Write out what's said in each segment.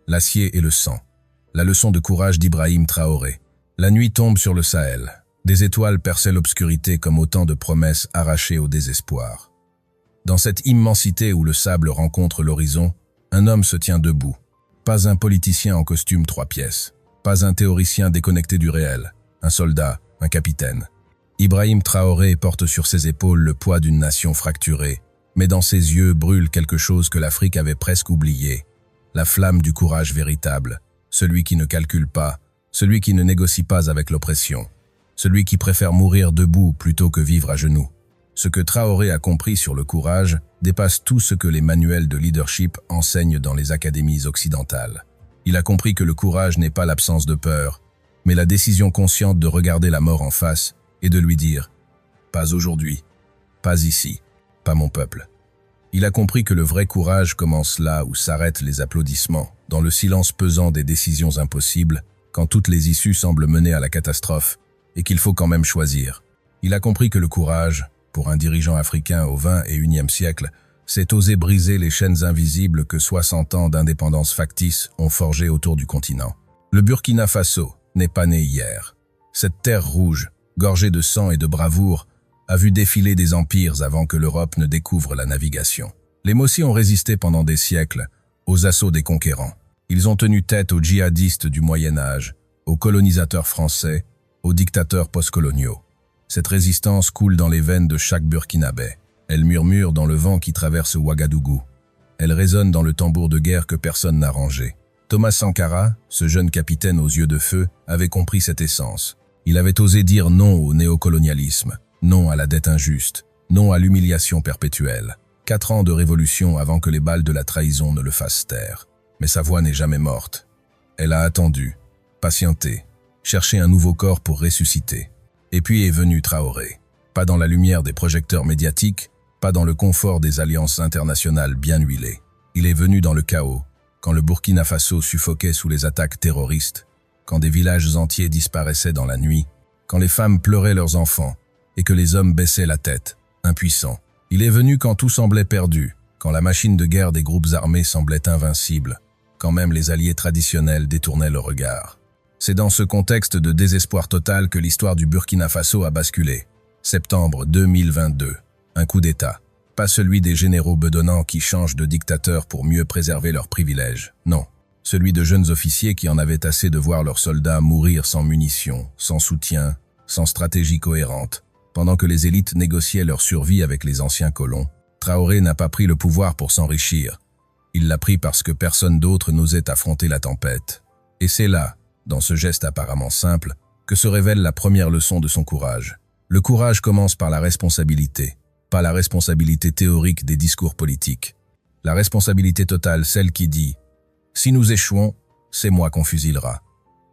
l'acier et le sang. La leçon de courage d'Ibrahim Traoré. La nuit tombe sur le Sahel. Des étoiles perçaient l'obscurité comme autant de promesses arrachées au désespoir. Dans cette immensité où le sable rencontre l'horizon, un homme se tient debout. Pas un politicien en costume 3 pièces. Pas un théoricien déconnecté du réel. Un soldat, un capitaine. Ibrahim Traoré porte sur ses épaules le poids d'une nation fracturée, mais dans ses yeux brûle quelque chose que l'Afrique avait presque oublié. La flamme du courage véritable, celui qui ne calcule pas, celui qui ne négocie pas avec l'oppression, celui qui préfère mourir debout plutôt que vivre à genoux. Ce que Traoré a compris sur le courage dépasse tout ce que les manuels de leadership enseignent dans les académies occidentales. Il a compris que le courage n'est pas l'absence de peur, mais la décision consciente de regarder la mort en face et de lui dire « Pas aujourd'hui, pas ici, pas mon peuple ». Il a compris que le vrai courage commence là où s'arrêtent les applaudissements, dans le silence pesant des décisions impossibles, quand toutes les issues semblent mener à la catastrophe, et qu'il faut quand même choisir. Il a compris que le courage, pour un dirigeant africain au XXIe siècle, c'est oser briser les chaînes invisibles que 60 ans d'indépendance factice ont forgées autour du continent. Le Burkina Faso n'est pas né hier. Cette terre rouge, gorgée de sang et de bravoure, a vu défiler des empires avant que l'Europe ne découvre la navigation. Les Mossi ont résisté pendant des siècles aux assauts des conquérants. Ils ont tenu tête aux djihadistes du Moyen-Âge, aux colonisateurs français, aux dictateurs postcoloniaux. Cette résistance coule dans les veines de chaque Burkinabé. Elle murmure dans le vent qui traverse Ouagadougou. Elle résonne dans le tambour de guerre que personne n'a rangé. Thomas Sankara, ce jeune capitaine aux yeux de feu, avait compris cette essence. Il avait osé dire non au néocolonialisme, non à la dette injuste, non à l'humiliation perpétuelle. 4 ans de révolution avant que les balles de la trahison ne le fassent taire. Mais sa voix n'est jamais morte. Elle a attendu, patienté, cherché un nouveau corps pour ressusciter. Et puis est venu Traoré. Pas dans la lumière des projecteurs médiatiques, pas dans le confort des alliances internationales bien huilées. Il est venu dans le chaos, quand le Burkina Faso suffoquait sous les attaques terroristes, quand des villages entiers disparaissaient dans la nuit, quand les femmes pleuraient leurs enfants et que les hommes baissaient la tête, impuissants. Il est venu quand tout semblait perdu, quand la machine de guerre des groupes armés semblait invincible, quand même les alliés traditionnels détournaient le regard. C'est dans ce contexte de désespoir total que l'histoire du Burkina Faso a basculé. Septembre 2022, un coup d'État. Pas celui des généraux bedonnants qui changent de dictateur pour mieux préserver leurs privilèges, non. Celui de jeunes officiers qui en avaient assez de voir leurs soldats mourir sans munitions, sans soutien, sans stratégie cohérente. Pendant que les élites négociaient leur survie avec les anciens colons, Traoré n'a pas pris le pouvoir pour s'enrichir. Il l'a pris parce que personne d'autre n'osait affronter la tempête. Et c'est là, dans ce geste apparemment simple, que se révèle la première leçon de son courage. Le courage commence par la responsabilité, pas la responsabilité théorique des discours politiques. La responsabilité totale, celle qui dit « Si nous échouons, c'est moi qu'on fusillera.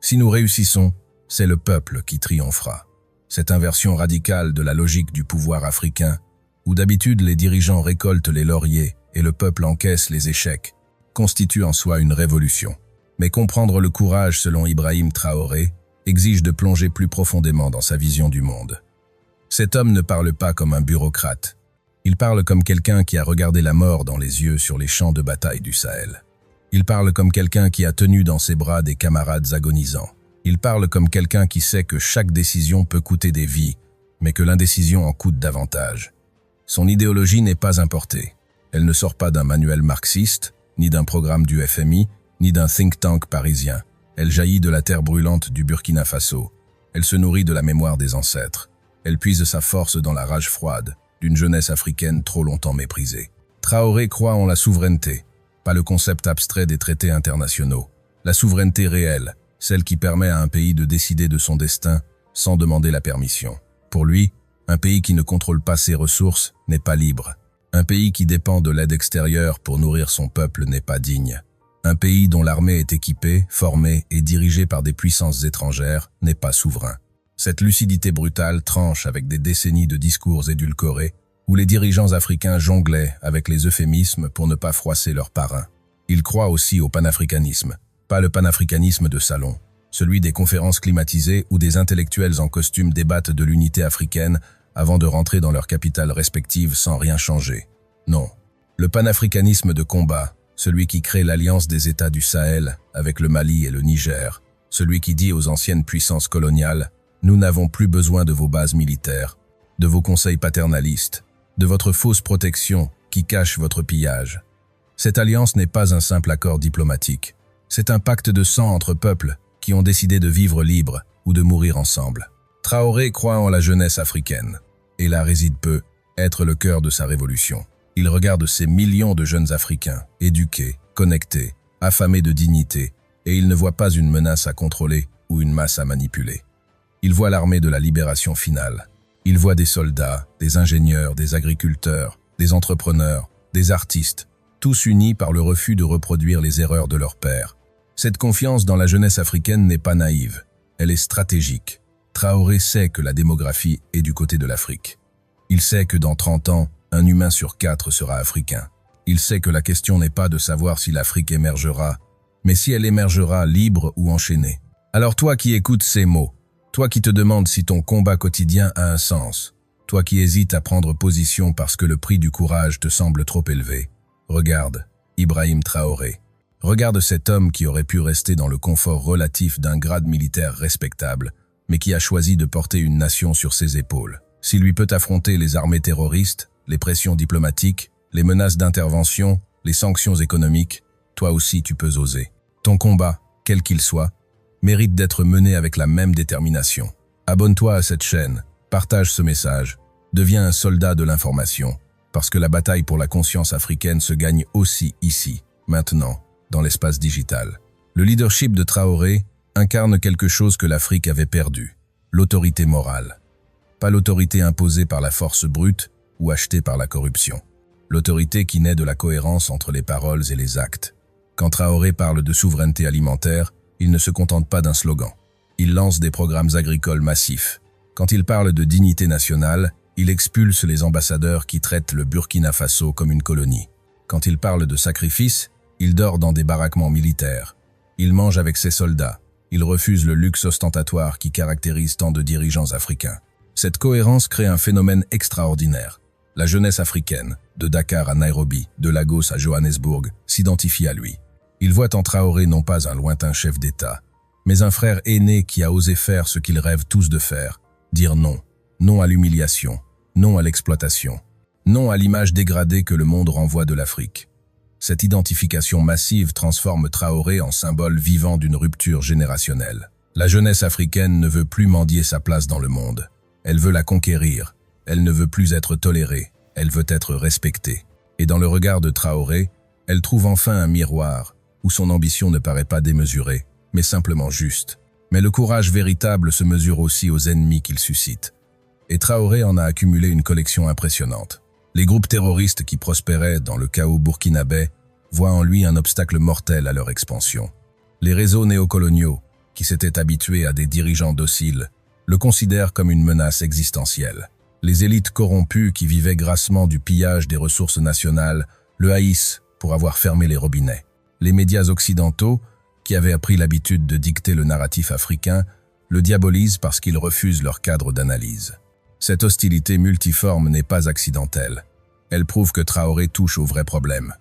Si nous réussissons, c'est le peuple qui triomphera. » Cette inversion radicale de la logique du pouvoir africain, où d'habitude les dirigeants récoltent les lauriers et le peuple encaisse les échecs, constitue en soi une révolution. Mais comprendre le courage selon Ibrahim Traoré exige de plonger plus profondément dans sa vision du monde. Cet homme ne parle pas comme un bureaucrate. Il parle comme quelqu'un qui a regardé la mort dans les yeux sur les champs de bataille du Sahel. Il parle comme quelqu'un qui a tenu dans ses bras des camarades agonisants. Il parle comme quelqu'un qui sait que chaque décision peut coûter des vies, mais que l'indécision en coûte davantage. Son idéologie n'est pas importée. Elle ne sort pas d'un manuel marxiste, ni d'un programme du FMI, ni d'un think tank parisien. Elle jaillit de la terre brûlante du Burkina Faso. Elle se nourrit de la mémoire des ancêtres. Elle puise sa force dans la rage froide d'une jeunesse africaine trop longtemps méprisée. Traoré croit en la souveraineté, pas le concept abstrait des traités internationaux. La souveraineté réelle, celle qui permet à un pays de décider de son destin sans demander la permission. Pour lui, un pays qui ne contrôle pas ses ressources n'est pas libre. Un pays qui dépend de l'aide extérieure pour nourrir son peuple n'est pas digne. Un pays dont l'armée est équipée, formée et dirigée par des puissances étrangères n'est pas souverain. Cette lucidité brutale tranche avec des décennies de discours édulcorés où les dirigeants africains jonglaient avec les euphémismes pour ne pas froisser leurs parrains. Ils croient aussi au panafricanisme, pas le panafricanisme de salon, celui des conférences climatisées où des intellectuels en costume débattent de l'unité africaine avant de rentrer dans leurs capitales respectives sans rien changer. Non, le panafricanisme de combat, celui qui crée l'alliance des États du Sahel avec le Mali et le Niger, celui qui dit aux anciennes puissances coloniales « Nous n'avons plus besoin de vos bases militaires, de vos conseils paternalistes, de votre fausse protection qui cache votre pillage. » Cette alliance n'est pas un simple accord diplomatique. C'est un pacte de sang entre peuples qui ont décidé de vivre libres ou de mourir ensemble. Traoré croit en la jeunesse africaine, et là réside peu, être le cœur de sa révolution. Il regarde ces millions de jeunes Africains, éduqués, connectés, affamés de dignité, et il ne voit pas une menace à contrôler ou une masse à manipuler. Il voit l'armée de la libération finale. Il voit des soldats, des ingénieurs, des agriculteurs, des entrepreneurs, des artistes, tous unis par le refus de reproduire les erreurs de leurs pères. Cette confiance dans la jeunesse africaine n'est pas naïve, elle est stratégique. Traoré sait que la démographie est du côté de l'Afrique. Il sait que dans 30 ans, un humain sur 4 sera africain. Il sait que la question n'est pas de savoir si l'Afrique émergera, mais si elle émergera libre ou enchaînée. Alors toi qui écoutes ces mots, toi qui te demandes si ton combat quotidien a un sens, toi qui hésites à prendre position parce que le prix du courage te semble trop élevé, regarde Ibrahim Traoré. Regarde cet homme qui aurait pu rester dans le confort relatif d'un grade militaire respectable, mais qui a choisi de porter une nation sur ses épaules. S'il lui peut affronter les armées terroristes, les pressions diplomatiques, les menaces d'intervention, les sanctions économiques, toi aussi tu peux oser. Ton combat, quel qu'il soit, mérite d'être mené avec la même détermination. Abonne-toi à cette chaîne, partage ce message, deviens un soldat de l'information, parce que la bataille pour la conscience africaine se gagne aussi ici, maintenant, dans l'espace digital. Le leadership de Traoré incarne quelque chose que l'Afrique avait perdu, l'autorité morale. Pas l'autorité imposée par la force brute ou achetée par la corruption. L'autorité qui naît de la cohérence entre les paroles et les actes. Quand Traoré parle de souveraineté alimentaire, il ne se contente pas d'un slogan. Il lance des programmes agricoles massifs. Quand il parle de dignité nationale, il expulse les ambassadeurs qui traitent le Burkina Faso comme une colonie. Quand il parle de sacrifice, il dort dans des baraquements militaires. Il mange avec ses soldats. Il refuse le luxe ostentatoire qui caractérise tant de dirigeants africains. Cette cohérence crée un phénomène extraordinaire. La jeunesse africaine, de Dakar à Nairobi, de Lagos à Johannesburg, s'identifie à lui. Il voit en Traoré non pas un lointain chef d'État, mais un frère aîné qui a osé faire ce qu'ils rêvent tous de faire, dire non. Non à l'humiliation, non à l'exploitation, non à l'image dégradée que le monde renvoie de l'Afrique. Cette identification massive transforme Traoré en symbole vivant d'une rupture générationnelle. La jeunesse africaine ne veut plus mendier sa place dans le monde. Elle veut la conquérir. Elle ne veut plus être tolérée. Elle veut être respectée. Et dans le regard de Traoré, elle trouve enfin un miroir où son ambition ne paraît pas démesurée, mais simplement juste. Mais le courage véritable se mesure aussi aux ennemis qu'il suscite. Et Traoré en a accumulé une collection impressionnante. Les groupes terroristes qui prospéraient dans le chaos burkinabé voient en lui un obstacle mortel à leur expansion. Les réseaux néocoloniaux, qui s'étaient habitués à des dirigeants dociles, le considèrent comme une menace existentielle. Les élites corrompues qui vivaient grassement du pillage des ressources nationales le haïssent pour avoir fermé les robinets. Les médias occidentaux, qui avaient appris l'habitude de dicter le narratif africain, le diabolisent parce qu'ils refusent leur cadre d'analyse. Cette hostilité multiforme n'est pas accidentelle. Elle prouve que Traoré touche au vrai problème.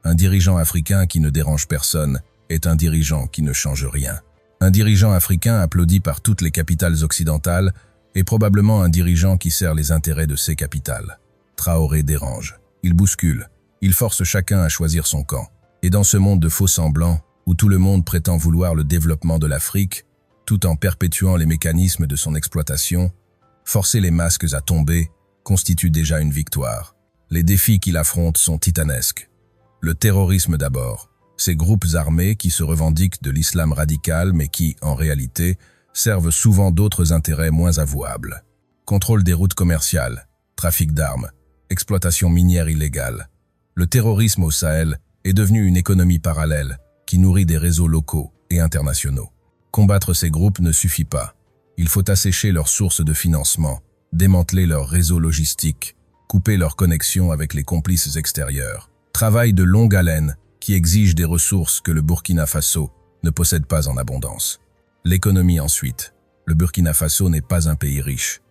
Un dirigeant africain qui ne dérange personne est un dirigeant qui ne change rien. Un dirigeant africain applaudi par toutes les capitales occidentales est probablement un dirigeant qui sert les intérêts de ces capitales. Traoré dérange. Il bouscule. Il force chacun à choisir son camp. Et dans ce monde de faux semblants, où tout le monde prétend vouloir le développement de l'Afrique, tout en perpétuant les mécanismes de son exploitation, forcer les masques à tomber constitue déjà une victoire. Les défis qu'il affronte sont titanesques. Le terrorisme d'abord. Ces groupes armés qui se revendiquent de l'islam radical mais qui, en réalité, servent souvent d'autres intérêts moins avouables. Contrôle des routes commerciales, trafic d'armes, exploitation minière illégale. Le terrorisme au Sahel est devenu une économie parallèle qui nourrit des réseaux locaux et internationaux. Combattre ces groupes ne suffit pas. Il faut assécher leurs sources de financement, démanteler leurs réseaux logistiques, couper leurs connexions avec les complices extérieurs. Travail de longue haleine qui exige des ressources que le Burkina Faso ne possède pas en abondance. L'économie ensuite. Le Burkina Faso n'est pas un pays riche.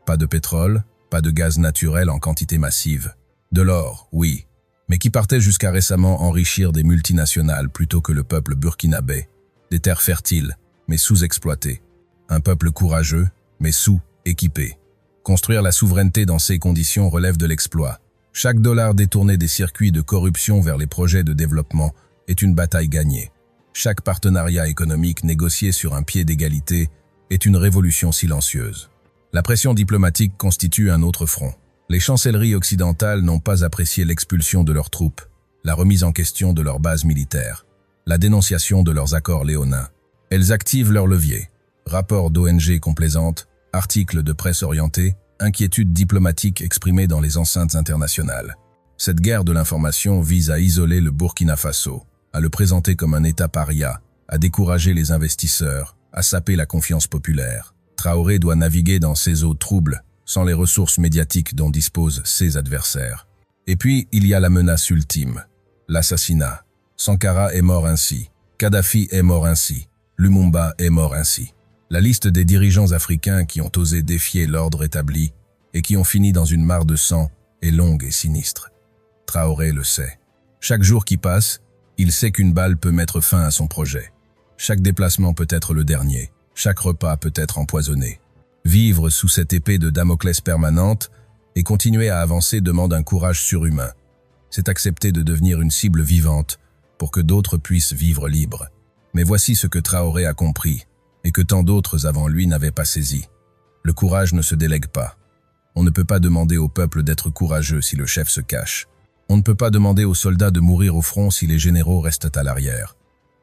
Pas de pétrole, pas de gaz naturel en quantité massive. De l'or, oui, mais qui partait jusqu'à récemment enrichir des multinationales plutôt que le peuple burkinabé, des terres fertiles, mais sous-exploitées, un peuple courageux, mais sous-équipé. Construire la souveraineté dans ces conditions relève de l'exploit. Chaque dollar détourné des circuits de corruption vers les projets de développement est une bataille gagnée. Chaque partenariat économique négocié sur un pied d'égalité est une révolution silencieuse. La pression diplomatique constitue un autre front. Les chancelleries occidentales n'ont pas apprécié l'expulsion de leurs troupes, la remise en question de leurs bases militaires, la dénonciation de leurs accords léonins. Elles activent leurs leviers. Rapports d'ONG complaisantes, articles de presse orientés, inquiétudes diplomatiques exprimées dans les enceintes internationales. Cette guerre de l'information vise à isoler le Burkina Faso, à le présenter comme un État paria, à décourager les investisseurs, à saper la confiance populaire. Traoré doit naviguer dans ces eaux troubles, sans les ressources médiatiques dont disposent ses adversaires. Et puis, il y a la menace ultime, l'assassinat. Sankara est mort ainsi, Kadhafi est mort ainsi, Lumumba est mort ainsi. La liste des dirigeants africains qui ont osé défier l'ordre établi et qui ont fini dans une mare de sang est longue et sinistre. Traoré le sait. Chaque jour qui passe, il sait qu'une balle peut mettre fin à son projet. Chaque déplacement peut être le dernier, chaque repas peut être empoisonné. Vivre sous cette épée de Damoclès permanente et continuer à avancer demande un courage surhumain. C'est accepter de devenir une cible vivante pour que d'autres puissent vivre libres. Mais voici ce que Traoré a compris et que tant d'autres avant lui n'avaient pas saisi. Le courage ne se délègue pas. On ne peut pas demander au peuple d'être courageux si le chef se cache. On ne peut pas demander aux soldats de mourir au front si les généraux restent à l'arrière.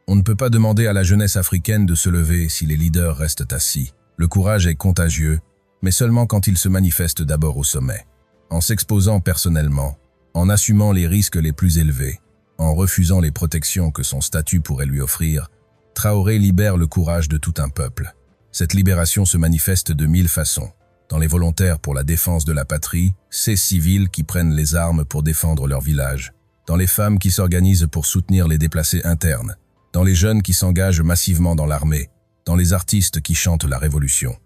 On ne peut pas demander à la jeunesse africaine de se lever si les leaders restent assis. Le courage est contagieux, mais seulement quand il se manifeste d'abord au sommet. En s'exposant personnellement, en assumant les risques les plus élevés, en refusant les protections que son statut pourrait lui offrir, Traoré libère le courage de tout un peuple. Cette libération se manifeste de 1000 façons. Dans les volontaires pour la défense de la patrie, ces civils qui prennent les armes pour défendre leur village. Dans les femmes qui s'organisent pour soutenir les déplacés internes. Dans les jeunes qui s'engagent massivement dans l'armée. Dans les artistes qui chantent la révolution.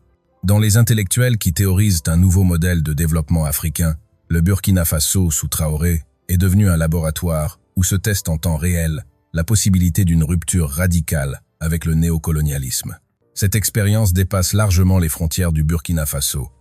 Dans les intellectuels qui théorisent un nouveau modèle de développement africain, le Burkina Faso sous Traoré est devenu un laboratoire où se teste en temps réel la possibilité d'une rupture radicale avec le néocolonialisme. Cette expérience dépasse largement les frontières du Burkina Faso.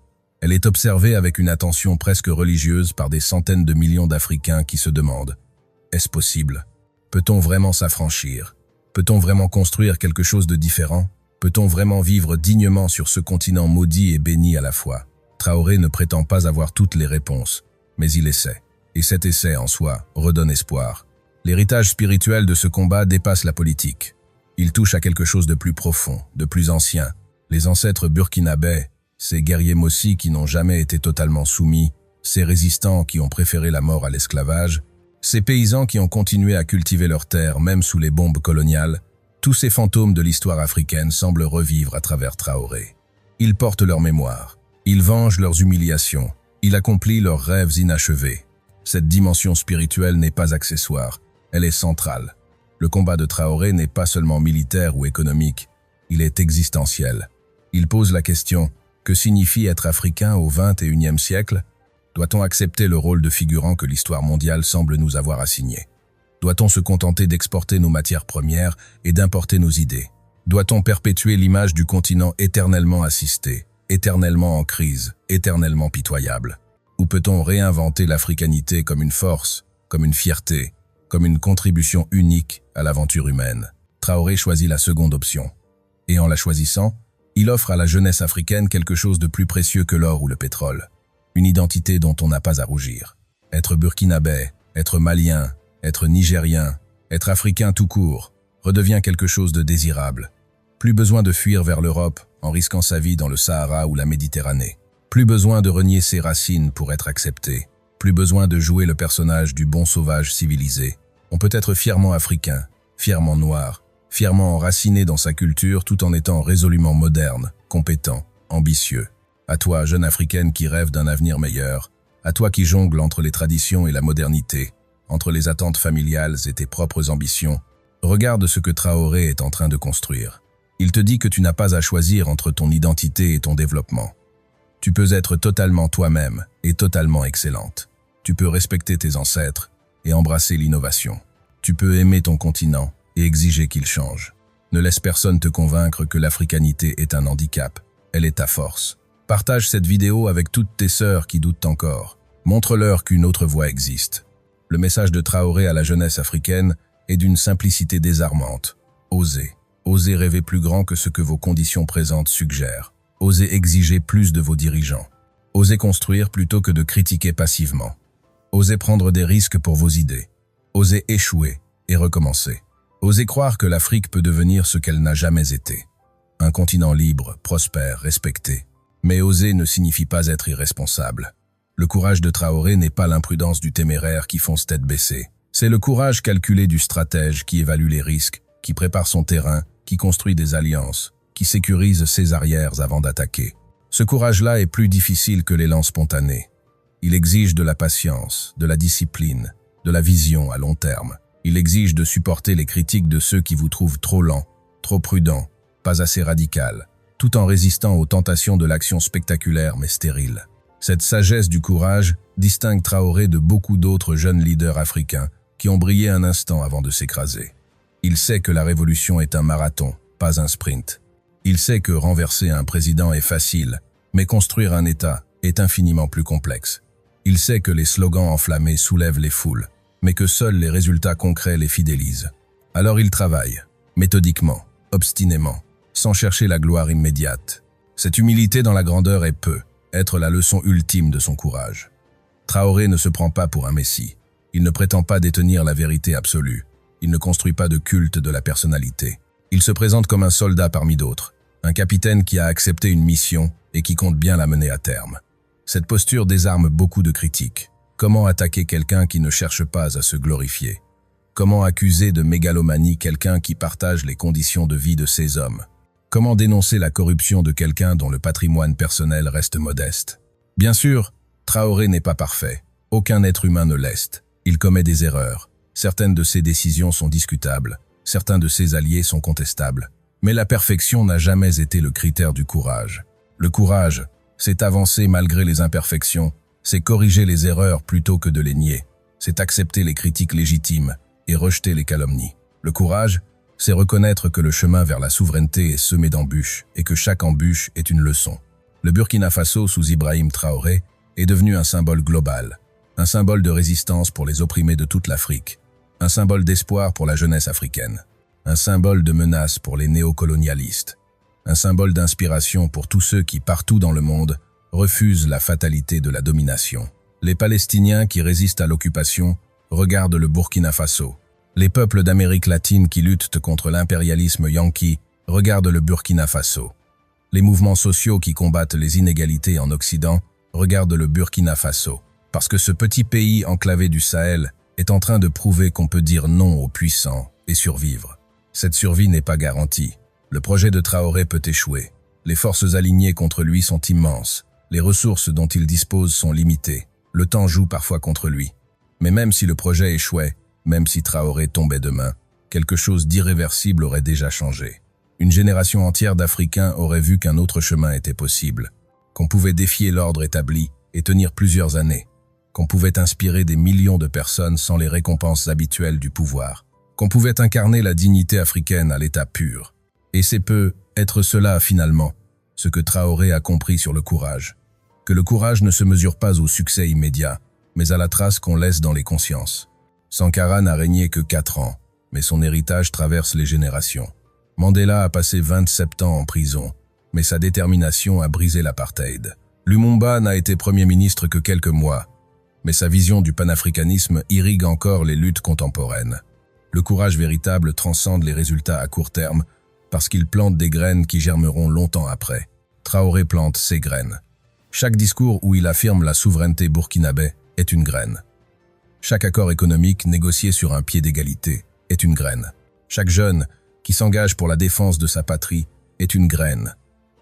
Elle est observée avec une attention presque religieuse par des centaines de millions d'Africains qui se demandent « Est-ce possible? Peut-on vraiment s'affranchir? Peut-on vraiment construire quelque chose de différent? Peut-on vraiment vivre dignement sur ce continent maudit et béni à la fois ?» Traoré ne prétend pas avoir toutes les réponses, mais il essaie. Et cet essai en soi redonne espoir. L'héritage spirituel de ce combat dépasse la politique. Il touche à quelque chose de plus profond, de plus ancien. Les ancêtres burkinabés, ces guerriers mossis qui n'ont jamais été totalement soumis, ces résistants qui ont préféré la mort à l'esclavage, ces paysans qui ont continué à cultiver leurs terres même sous les bombes coloniales, tous ces fantômes de l'histoire africaine semblent revivre à travers Traoré. Ils portent leur mémoire, ils vengent leurs humiliations, ils accomplissent leurs rêves inachevés. Cette dimension spirituelle n'est pas accessoire, elle est centrale. Le combat de Traoré n'est pas seulement militaire ou économique, il est existentiel. Il pose la question, que signifie être africain au XXIe siècle? Doit-on accepter le rôle de figurant que l'histoire mondiale semble nous avoir assigné? Doit-on se contenter d'exporter nos matières premières et d'importer nos idées? Doit-on perpétuer l'image du continent éternellement assisté, éternellement en crise, éternellement pitoyable? Ou peut-on réinventer l'africanité comme une force, comme une fierté, comme une contribution unique à l'aventure humaine? Traoré choisit la seconde option. Et en la choisissant, il offre à la jeunesse africaine quelque chose de plus précieux que l'or ou le pétrole. Une identité dont on n'a pas à rougir. Être burkinabé, être malien, être nigérien, être africain tout court, redevient quelque chose de désirable. Plus besoin de fuir vers l'Europe en risquant sa vie dans le Sahara ou la Méditerranée. Plus besoin de renier ses racines pour être accepté. Plus besoin de jouer le personnage du bon sauvage civilisé. On peut être fièrement africain, fièrement noir, fièrement enraciné dans sa culture tout en étant résolument moderne, compétent, ambitieux. À toi, jeune africaine qui rêve d'un avenir meilleur, à toi qui jongle entre les traditions et la modernité, entre les attentes familiales et tes propres ambitions, regarde ce que Traoré est en train de construire. Il te dit que tu n'as pas à choisir entre ton identité et ton développement. Tu peux être totalement toi-même et totalement excellente. Tu peux respecter tes ancêtres, et embrasser l'innovation. Tu peux aimer ton continent et exiger qu'il change. Ne laisse personne te convaincre que l'africanité est un handicap. Elle est ta force. Partage cette vidéo avec toutes tes sœurs qui doutent encore. Montre-leur qu'une autre voie existe. Le message de Traoré à la jeunesse africaine est d'une simplicité désarmante. Osez. Osez rêver plus grand que ce que vos conditions présentes suggèrent. Osez exiger plus de vos dirigeants. Osez construire plutôt que de critiquer passivement. Osez prendre des risques pour vos idées. Osez échouer et recommencer. Osez croire que l'Afrique peut devenir ce qu'elle n'a jamais été. Un continent libre, prospère, respecté. Mais oser ne signifie pas être irresponsable. Le courage de Traoré n'est pas l'imprudence du téméraire qui fonce tête baissée. C'est le courage calculé du stratège qui évalue les risques, qui prépare son terrain, qui construit des alliances, qui sécurise ses arrières avant d'attaquer. Ce courage-là est plus difficile que l'élan spontané. Il exige de la patience, de la discipline, de la vision à long terme. Il exige de supporter les critiques de ceux qui vous trouvent trop lent, trop prudent, pas assez radical, tout en résistant aux tentations de l'action spectaculaire mais stérile. Cette sagesse du courage distingue Traoré de beaucoup d'autres jeunes leaders africains qui ont brillé un instant avant de s'écraser. Il sait que la révolution est un marathon, pas un sprint. Il sait que renverser un président est facile, mais construire un État est infiniment plus complexe. Il sait que les slogans enflammés soulèvent les foules, mais que seuls les résultats concrets les fidélisent. Alors il travaille, méthodiquement, obstinément, sans chercher la gloire immédiate. Cette humilité dans la grandeur est peu, être la leçon ultime de son courage. Traoré ne se prend pas pour un messie. Il ne prétend pas détenir la vérité absolue. Il ne construit pas de culte de la personnalité. Il se présente comme un soldat parmi d'autres, un capitaine qui a accepté une mission et qui compte bien la mener à terme. Cette posture désarme beaucoup de critiques. Comment attaquer quelqu'un qui ne cherche pas à se glorifier? Comment accuser de mégalomanie quelqu'un qui partage les conditions de vie de ces hommes? Comment dénoncer la corruption de quelqu'un dont le patrimoine personnel reste modeste? Bien sûr, Traoré n'est pas parfait. Aucun être humain ne l'est. Il commet des erreurs. Certaines de ses décisions sont discutables. Certains de ses alliés sont contestables. Mais la perfection n'a jamais été le critère du courage. Le courage, c'est avancer malgré les imperfections, c'est corriger les erreurs plutôt que de les nier, c'est accepter les critiques légitimes et rejeter les calomnies. Le courage, c'est reconnaître que le chemin vers la souveraineté est semé d'embûches et que chaque embûche est une leçon. Le Burkina Faso sous Ibrahim Traoré est devenu un symbole global, un symbole de résistance pour les opprimés de toute l'Afrique, un symbole d'espoir pour la jeunesse africaine, un symbole de menace pour les néocolonialistes, un symbole d'inspiration pour tous ceux qui, partout dans le monde, refusent la fatalité de la domination. Les Palestiniens qui résistent à l'occupation regardent le Burkina Faso. Les peuples d'Amérique latine qui luttent contre l'impérialisme yanqui regardent le Burkina Faso. Les mouvements sociaux qui combattent les inégalités en Occident regardent le Burkina Faso. Parce que ce petit pays enclavé du Sahel est en train de prouver qu'on peut dire non aux puissants et survivre. Cette survie n'est pas garantie. Le projet de Traoré peut échouer. Les forces alignées contre lui sont immenses. Les ressources dont il dispose sont limitées. Le temps joue parfois contre lui. Mais même si le projet échouait, même si Traoré tombait demain, quelque chose d'irréversible aurait déjà changé. Une génération entière d'Africains aurait vu qu'un autre chemin était possible, qu'on pouvait défier l'ordre établi et tenir plusieurs années, qu'on pouvait inspirer des millions de personnes sans les récompenses habituelles du pouvoir, qu'on pouvait incarner la dignité africaine à l'état pur. Et c'est peu être cela finalement, ce que Traoré a compris sur le courage. Que le courage ne se mesure pas au succès immédiat, mais à la trace qu'on laisse dans les consciences. Sankara n'a régné que 4 ans, mais son héritage traverse les générations. Mandela a passé 27 ans en prison, mais sa détermination a brisé l'apartheid. Lumumba n'a été Premier ministre que quelques mois, mais sa vision du panafricanisme irrigue encore les luttes contemporaines. Le courage véritable transcende les résultats à court terme parce qu'il plante des graines qui germeront longtemps après. Traoré plante ses graines. Chaque discours où il affirme la souveraineté burkinabé est une graine. Chaque accord économique négocié sur un pied d'égalité est une graine. Chaque jeune qui s'engage pour la défense de sa patrie est une graine.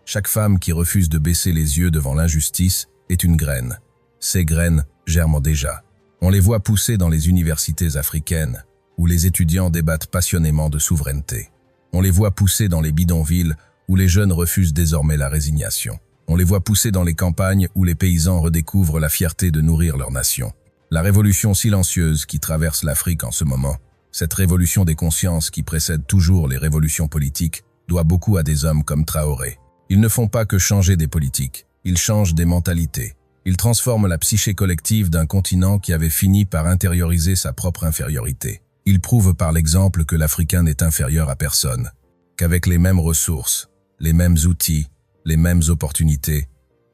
Chaque femme qui refuse de baisser les yeux devant l'injustice est une graine. Ces graines germent déjà. On les voit pousser dans les universités africaines, où les étudiants débattent passionnément de souveraineté. On les voit pousser dans les bidonvilles, où les jeunes refusent désormais la résignation. On les voit pousser dans les campagnes, où les paysans redécouvrent la fierté de nourrir leur nation. La révolution silencieuse qui traverse l'Afrique en ce moment, cette révolution des consciences qui précède toujours les révolutions politiques, doit beaucoup à des hommes comme Traoré. Ils ne font pas que changer des politiques, ils changent des mentalités. Ils transforment la psyché collective d'un continent qui avait fini par intérioriser sa propre infériorité. Ils prouvent par l'exemple que l'Africain n'est inférieur à personne, qu'avec les mêmes ressources, les mêmes outils, les mêmes opportunités,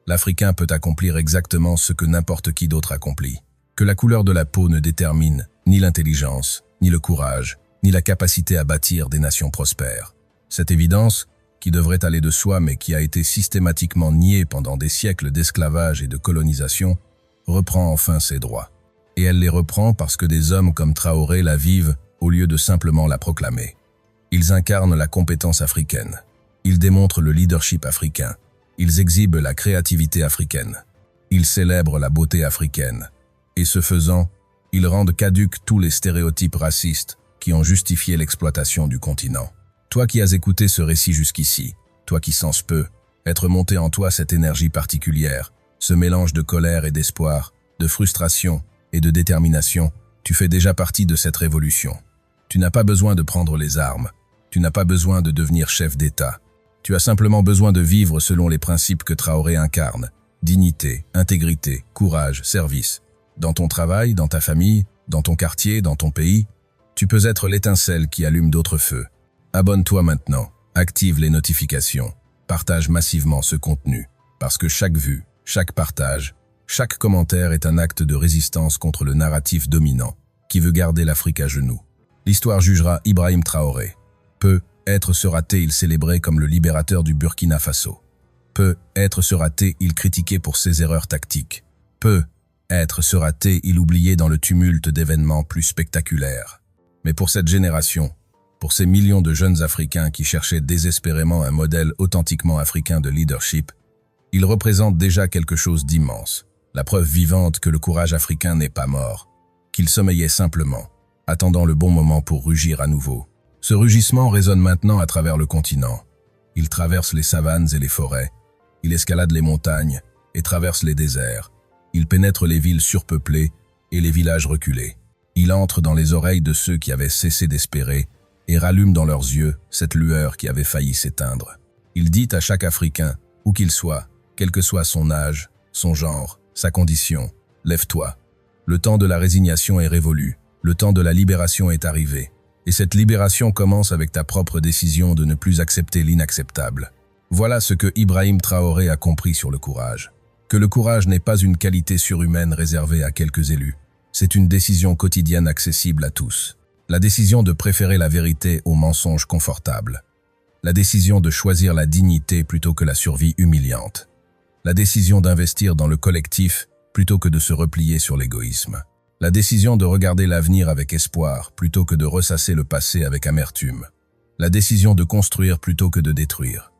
l'Africain peut accomplir exactement ce que n'importe qui d'autre accomplit. Que la couleur de la peau ne détermine ni l'intelligence, ni le courage, ni la capacité à bâtir des nations prospères. Cette évidence, qui devrait aller de soi mais qui a été systématiquement niée pendant des siècles d'esclavage et de colonisation, reprend enfin ses droits. Et elle les reprend parce que des hommes comme Traoré la vivent au lieu de simplement la proclamer. Ils incarnent la compétence africaine. Ils démontrent le leadership africain. Ils exhibent la créativité africaine. Ils célèbrent la beauté africaine. Et ce faisant, ils rendent caducs tous les stéréotypes racistes qui ont justifié l'exploitation du continent. Toi qui as écouté ce récit jusqu'ici, toi qui sens peu, être monté en toi cette énergie particulière, ce mélange de colère et d'espoir, de frustration et de détermination, tu fais déjà partie de cette révolution. Tu n'as pas besoin de prendre les armes, tu n'as pas besoin de devenir chef d'État. Tu as simplement besoin de vivre selon les principes que Traoré incarne, dignité, intégrité, courage, service. Dans ton travail, dans ta famille, dans ton quartier, dans ton pays, tu peux être l'étincelle qui allume d'autres feux. Abonne-toi maintenant, active les notifications, partage massivement ce contenu, parce que chaque vue, chaque partage, chaque commentaire est un acte de résistance contre le narratif dominant qui veut garder l'Afrique à genoux. L'histoire jugera Ibrahim Traoré. Peut-être sera-t-il célébré comme le libérateur du Burkina Faso. Peut-être sera-t-il critiqué pour ses erreurs tactiques. Peut-être sera-t-il oublié dans le tumulte d'événements plus spectaculaires. Mais pour cette génération, pour ces millions de jeunes Africains qui cherchaient désespérément un modèle authentiquement africain de leadership, il représente déjà quelque chose d'immense, la preuve vivante que le courage africain n'est pas mort, qu'il sommeillait simplement, attendant le bon moment pour rugir à nouveau. Ce rugissement résonne maintenant à travers le continent. Il traverse les savanes et les forêts, il escalade les montagnes et traverse les déserts. Il pénètre les villes surpeuplées et les villages reculés. Il entre dans les oreilles de ceux qui avaient cessé d'espérer et rallume dans leurs yeux cette lueur qui avait failli s'éteindre. Il dit à chaque Africain, où qu'il soit, quel que soit son âge, son genre, sa condition, lève-toi. Le temps de la résignation est révolu, le temps de la libération est arrivé. Et cette libération commence avec ta propre décision de ne plus accepter l'inacceptable. Voilà ce que Ibrahim Traoré a compris sur le courage. Que le courage n'est pas une qualité surhumaine réservée à quelques élus. C'est une décision quotidienne accessible à tous. La décision de préférer la vérité au mensonge confortable. La décision de choisir la dignité plutôt que la survie humiliante. La décision d'investir dans le collectif plutôt que de se replier sur l'égoïsme. La décision de regarder l'avenir avec espoir plutôt que de ressasser le passé avec amertume. La décision de construire plutôt que de détruire.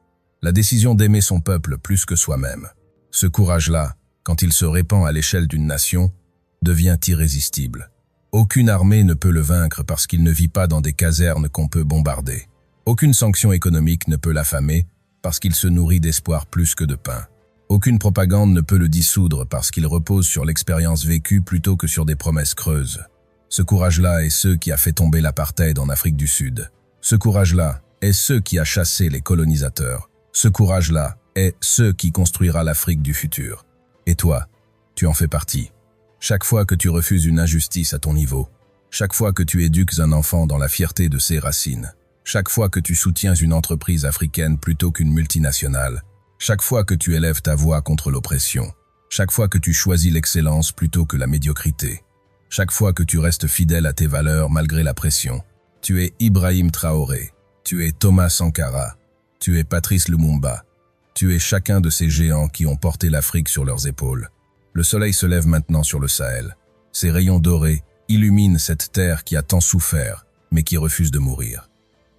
La décision d'aimer son peuple plus que soi-même. Ce courage-là, quand il se répand à l'échelle d'une nation, devient irrésistible. Aucune armée ne peut le vaincre parce qu'il ne vit pas dans des casernes qu'on peut bombarder. Aucune sanction économique ne peut l'affamer parce qu'il se nourrit d'espoir plus que de pain. Aucune propagande ne peut le dissoudre parce qu'il repose sur l'expérience vécue plutôt que sur des promesses creuses. Ce courage-là est ce qui a fait tomber l'apartheid en Afrique du Sud. Ce courage-là est ce qui a chassé les colonisateurs. Ce courage-là est ce qui construira l'Afrique du futur. Et toi, tu en fais partie. Chaque fois que tu refuses une injustice à ton niveau, chaque fois que tu éduques un enfant dans la fierté de ses racines, chaque fois que tu soutiens une entreprise africaine plutôt qu'une multinationale, chaque fois que tu élèves ta voix contre l'oppression, chaque fois que tu choisis l'excellence plutôt que la médiocrité, chaque fois que tu restes fidèle à tes valeurs malgré la pression, tu es Ibrahim Traoré, tu es Thomas Sankara, tu es Patrice Lumumba, tu es chacun de ces géants qui ont porté l'Afrique sur leurs épaules. Le soleil se lève maintenant sur le Sahel. Ses rayons dorés illuminent cette terre qui a tant souffert, mais qui refuse de mourir.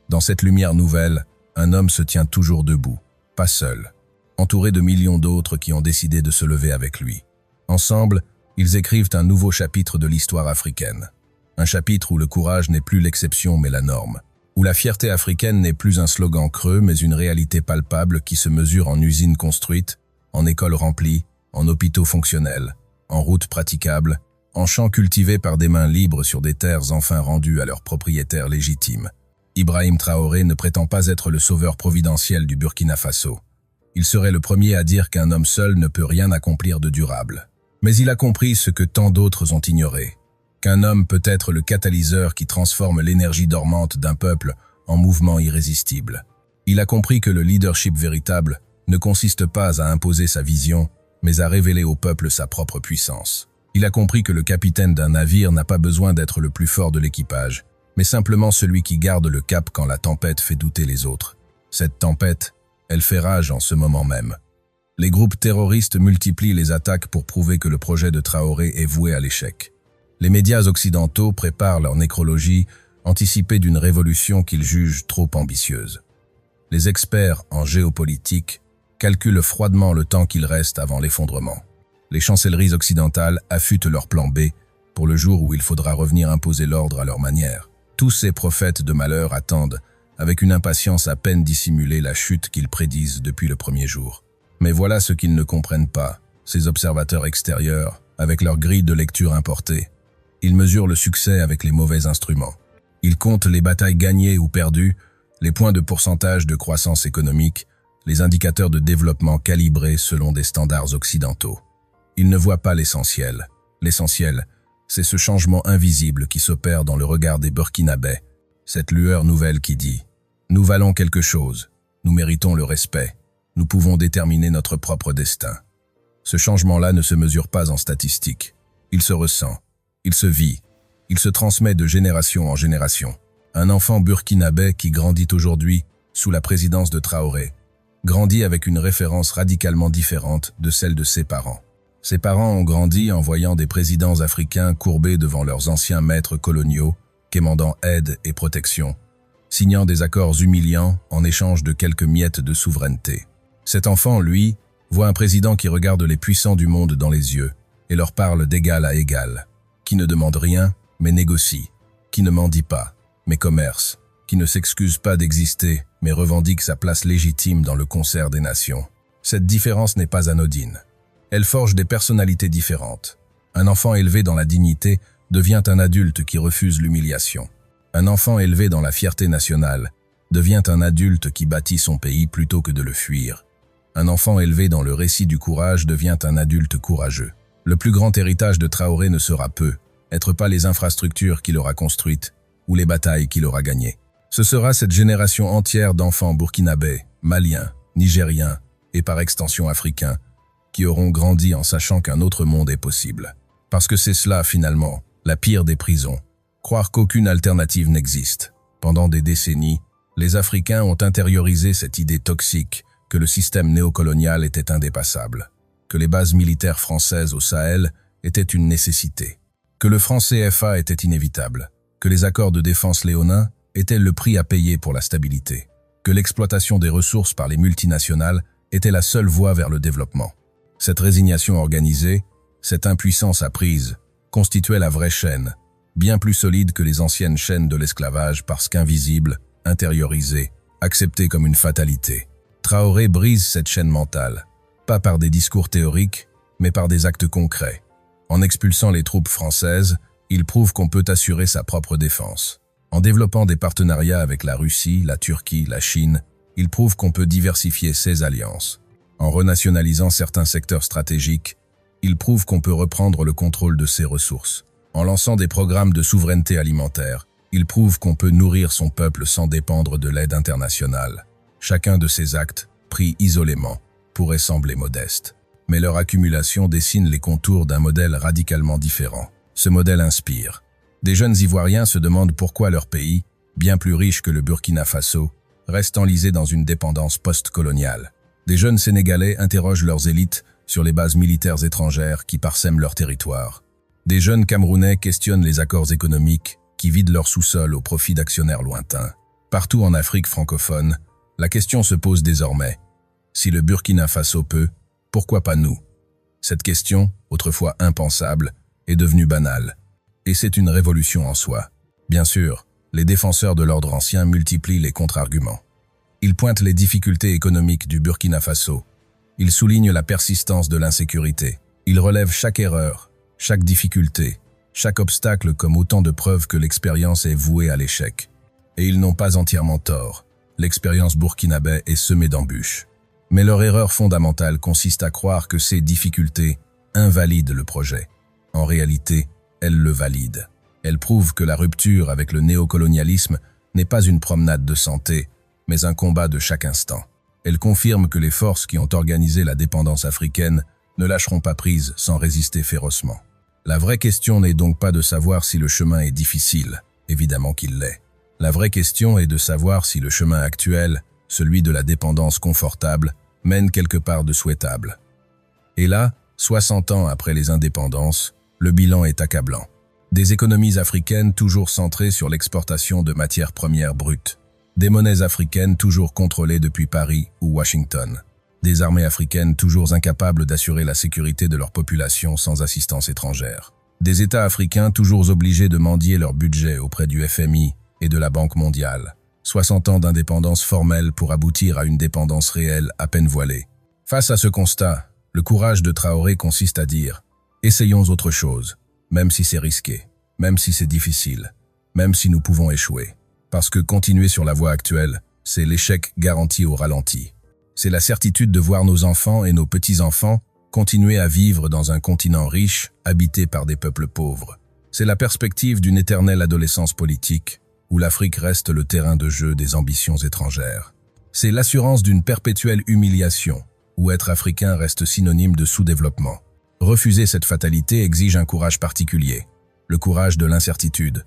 Dans cette lumière nouvelle, un homme se tient toujours debout, pas seul, entouré de millions d'autres qui ont décidé de se lever avec lui. Ensemble, ils écrivent un nouveau chapitre de l'histoire africaine. Un chapitre où le courage n'est plus l'exception mais la norme. Où la fierté africaine n'est plus un slogan creux mais une réalité palpable qui se mesure en usines construites, en écoles remplies, en hôpitaux fonctionnels, en routes praticables, en champs cultivés par des mains libres sur des terres enfin rendues à leurs propriétaires légitimes. Ibrahim Traoré ne prétend pas être le sauveur providentiel du Burkina Faso. Il serait le premier à dire qu'un homme seul ne peut rien accomplir de durable. Mais il a compris ce que tant d'autres ont ignoré, qu'un homme peut être le catalyseur qui transforme l'énergie dormante d'un peuple en mouvement irrésistible. Il a compris que le leadership véritable ne consiste pas à imposer sa vision, mais à révéler au peuple sa propre puissance. Il a compris que le capitaine d'un navire n'a pas besoin d'être le plus fort de l'équipage, mais simplement celui qui garde le cap quand la tempête fait douter les autres. Cette tempête, elle fait rage en ce moment même. Les groupes terroristes multiplient les attaques pour prouver que le projet de Traoré est voué à l'échec. Les médias occidentaux préparent leur nécrologie, anticipée d'une révolution qu'ils jugent trop ambitieuse. Les experts en géopolitique calculent froidement le temps qu'il reste avant l'effondrement. Les chancelleries occidentales affûtent leur plan B pour le jour où il faudra revenir imposer l'ordre à leur manière. Tous ces prophètes de malheur attendent, avec une impatience à peine dissimulée, la chute qu'ils prédisent depuis le premier jour. Mais voilà ce qu'ils ne comprennent pas, ces observateurs extérieurs, avec leur grille de lecture importée. Ils mesurent le succès avec les mauvais instruments. Ils comptent les batailles gagnées ou perdues, les points de pourcentage de croissance économique, les indicateurs de développement calibrés selon des standards occidentaux. Ils ne voient pas l'essentiel. L'essentiel, c'est ce changement invisible qui s'opère dans le regard des Burkinabés, cette lueur nouvelle qui dit « Nous valons quelque chose, nous méritons le respect, nous pouvons déterminer notre propre destin ». Ce changement-là ne se mesure pas en statistiques. Il se ressent, il se vit, il se transmet de génération en génération. Un enfant burkinabé qui grandit aujourd'hui sous la présidence de Traoré grandit avec une référence radicalement différente de celle de ses parents. Ses parents ont grandi en voyant des présidents africains courbés devant leurs anciens maîtres coloniaux, quémandant aide et protection, signant des accords humiliants en échange de quelques miettes de souveraineté. Cet enfant, lui, voit un président qui regarde les puissants du monde dans les yeux et leur parle d'égal à égal, qui ne demande rien, mais négocie, qui ne mendie pas, mais commerce, qui ne s'excuse pas d'exister, mais revendique sa place légitime dans le concert des nations. Cette différence n'est pas anodine. Elle forge des personnalités différentes. Un enfant élevé dans la dignité devient un adulte qui refuse l'humiliation. Un enfant élevé dans la fierté nationale devient un adulte qui bâtit son pays plutôt que de le fuir. Un enfant élevé dans le récit du courage devient un adulte courageux. Le plus grand héritage de Traoré ne sera être pas les infrastructures qu'il aura construites ou les batailles qu'il aura gagnées. Ce sera cette génération entière d'enfants burkinabés, maliens, nigériens et par extension africains qui auront grandi en sachant qu'un autre monde est possible. Parce que c'est cela, finalement, la pire des prisons. Croire qu'aucune alternative n'existe. Pendant des décennies, les Africains ont intériorisé cette idée toxique que le système néocolonial était indépassable, que les bases militaires françaises au Sahel étaient une nécessité, que le franc CFA était inévitable, que les accords de défense léonins étaient le prix à payer pour la stabilité, que l'exploitation des ressources par les multinationales était la seule voie vers le développement. Cette résignation organisée, cette impuissance apprise, constituait la vraie chaîne, bien plus solide que les anciennes chaînes de l'esclavage parce qu'invisible, intériorisée, acceptée comme une fatalité. Traoré brise cette chaîne mentale, pas par des discours théoriques, mais par des actes concrets. En expulsant les troupes françaises, il prouve qu'on peut assurer sa propre défense. En développant des partenariats avec la Russie, la Turquie, la Chine, il prouve qu'on peut diversifier ses alliances. En renationalisant certains secteurs stratégiques, il prouve qu'on peut reprendre le contrôle de ses ressources. En lançant des programmes de souveraineté alimentaire, il prouve qu'on peut nourrir son peuple sans dépendre de l'aide internationale. Chacun de ces actes, pris isolément, pourrait sembler modeste. Mais leur accumulation dessine les contours d'un modèle radicalement différent. Ce modèle inspire. Des jeunes Ivoiriens se demandent pourquoi leur pays, bien plus riche que le Burkina Faso, reste enlisé dans une dépendance post-coloniale. Des jeunes Sénégalais interrogent leurs élites sur les bases militaires étrangères qui parsèment leur territoire. Des jeunes Camerounais questionnent les accords économiques qui vident leur sous-sol au profit d'actionnaires lointains. Partout en Afrique francophone, la question se pose désormais. Si le Burkina Faso peut, pourquoi pas nous? Cette question, autrefois impensable, est devenue banale. Et c'est une révolution en soi. Bien sûr, les défenseurs de l'ordre ancien multiplient les contre-arguments. Ils pointent les difficultés économiques du Burkina Faso. Ils soulignent la persistance de l'insécurité. Ils relèvent chaque erreur, chaque difficulté, chaque obstacle comme autant de preuves que l'expérience est vouée à l'échec. Et ils n'ont pas entièrement tort. L'expérience burkinabé est semée d'embûches. Mais leur erreur fondamentale consiste à croire que ces difficultés invalident le projet. En réalité, elles le valident. Elles prouvent que la rupture avec le néocolonialisme n'est pas une promenade de santé, mais un combat de chaque instant. Elles confirment que les forces qui ont organisé la dépendance africaine ne lâcheront pas prise sans résister férocement. La vraie question n'est donc pas de savoir si le chemin est difficile, évidemment qu'il l'est. La vraie question est de savoir si le chemin actuel, celui de la dépendance confortable, mène quelque part de souhaitable. Et là, 60 ans après les indépendances, le bilan est accablant. Des économies africaines toujours centrées sur l'exportation de matières premières brutes. Des monnaies africaines toujours contrôlées depuis Paris ou Washington. Des armées africaines toujours incapables d'assurer la sécurité de leur population sans assistance étrangère. Des États africains toujours obligés de mendier leur budget auprès du FMI et de la Banque mondiale. 60 ans d'indépendance formelle pour aboutir à une dépendance réelle à peine voilée. Face à ce constat, le courage de Traoré consiste à dire « Essayons autre chose, même si c'est risqué, même si c'est difficile, même si nous pouvons échouer. » Parce que continuer sur la voie actuelle, c'est l'échec garanti au ralenti. C'est la certitude de voir nos enfants et nos petits-enfants continuer à vivre dans un continent riche, habité par des peuples pauvres. C'est la perspective d'une éternelle adolescence politique, où l'Afrique reste le terrain de jeu des ambitions étrangères. C'est l'assurance d'une perpétuelle humiliation, où être africain reste synonyme de sous-développement. Refuser cette fatalité exige un courage particulier, le courage de l'incertitude.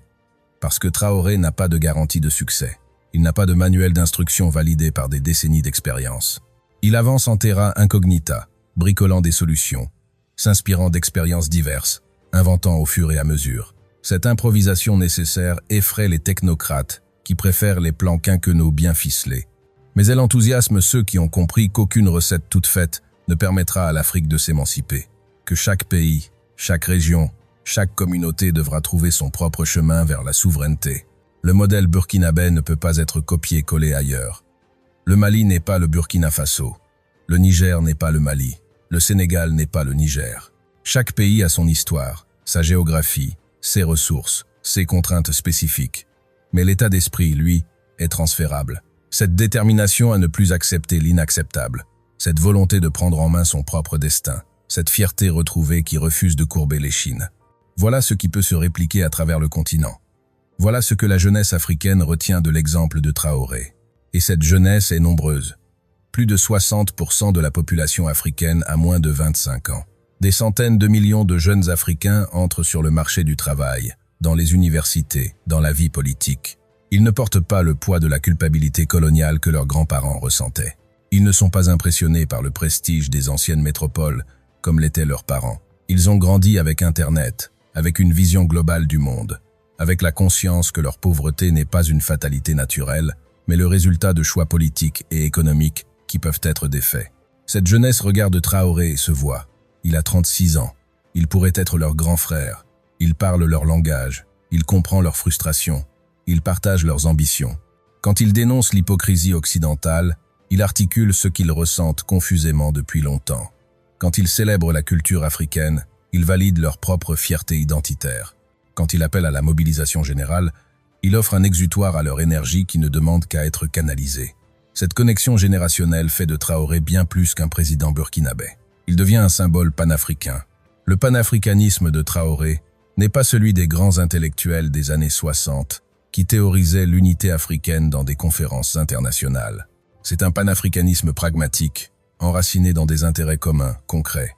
Parce que Traoré n'a pas de garantie de succès. Il n'a pas de manuel d'instruction validé par des décennies d'expérience. Il avance en terra incognita, bricolant des solutions, s'inspirant d'expériences diverses, inventant au fur et à mesure. Cette improvisation nécessaire effraie les technocrates qui préfèrent les plans quinquennaux bien ficelés. Mais elle enthousiasme ceux qui ont compris qu'aucune recette toute faite ne permettra à l'Afrique de s'émanciper. Que chaque pays, chaque région, chaque communauté devra trouver son propre chemin vers la souveraineté. Le modèle burkinabé ne peut pas être copié-collé ailleurs. Le Mali n'est pas le Burkina Faso. Le Niger n'est pas le Mali. Le Sénégal n'est pas le Niger. Chaque pays a son histoire, sa géographie, ses ressources, ses contraintes spécifiques. Mais l'état d'esprit, lui, est transférable. Cette détermination à ne plus accepter l'inacceptable, cette volonté de prendre en main son propre destin, cette fierté retrouvée qui refuse de courber l'échine. Voilà ce qui peut se répliquer à travers le continent. Voilà ce que la jeunesse africaine retient de l'exemple de Traoré. Et cette jeunesse est nombreuse. Plus de 60% de la population africaine a moins de 25 ans. Des centaines de millions de jeunes Africains entrent sur le marché du travail, dans les universités, dans la vie politique. Ils ne portent pas le poids de la culpabilité coloniale que leurs grands-parents ressentaient. Ils ne sont pas impressionnés par le prestige des anciennes métropoles, comme l'étaient leurs parents. Ils ont grandi avec Internet, avec une vision globale du monde, avec la conscience que leur pauvreté n'est pas une fatalité naturelle, mais le résultat de choix politiques et économiques qui peuvent être des faits. Cette jeunesse regarde Traoré et se voit. Il a 36 ans. Il pourrait être leur grand frère. Il parle leur langage. Il comprend leurs frustrations. Il partage leurs ambitions. Quand il dénonce l'hypocrisie occidentale, il articule ce qu'ils ressentent confusément depuis longtemps. Quand il célèbre la culture africaine, il valide leur propre fierté identitaire. Quand il appelle à la mobilisation générale, il offre un exutoire à leur énergie qui ne demande qu'à être canalisée. Cette connexion générationnelle fait de Traoré bien plus qu'un président burkinabé. Il devient un symbole panafricain. Le panafricanisme de Traoré n'est pas celui des grands intellectuels des années 60 qui théorisaient l'unité africaine dans des conférences internationales. C'est un panafricanisme pragmatique, enraciné dans des intérêts communs, concrets.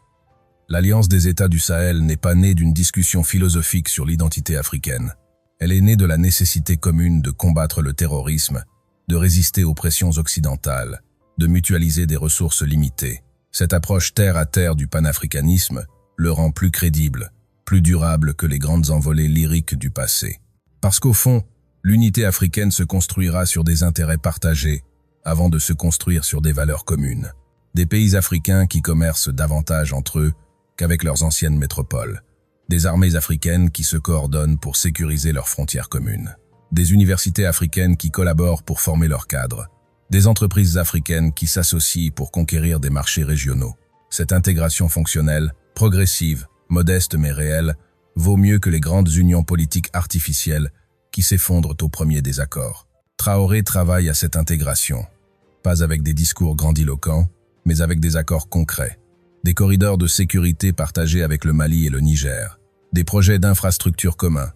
L'Alliance des États du Sahel n'est pas née d'une discussion philosophique sur l'identité africaine. Elle est née de la nécessité commune de combattre le terrorisme, de résister aux pressions occidentales, de mutualiser des ressources limitées. Cette approche terre-à-terre du panafricanisme le rend plus crédible, plus durable que les grandes envolées lyriques du passé. Parce qu'au fond, l'unité africaine se construira sur des intérêts partagés avant de se construire sur des valeurs communes. Des pays africains qui commercent davantage entre eux qu'avec leurs anciennes métropoles. Des armées africaines qui se coordonnent pour sécuriser leurs frontières communes. Des universités africaines qui collaborent pour former leurs cadres. Des entreprises africaines qui s'associent pour conquérir des marchés régionaux. Cette intégration fonctionnelle, progressive, modeste mais réelle, vaut mieux que les grandes unions politiques artificielles qui s'effondrent au premier désaccord. Traoré travaille à cette intégration, pas avec des discours grandiloquents, mais avec des accords concrets, des corridors de sécurité partagés avec le Mali et le Niger, des projets d'infrastructures communs,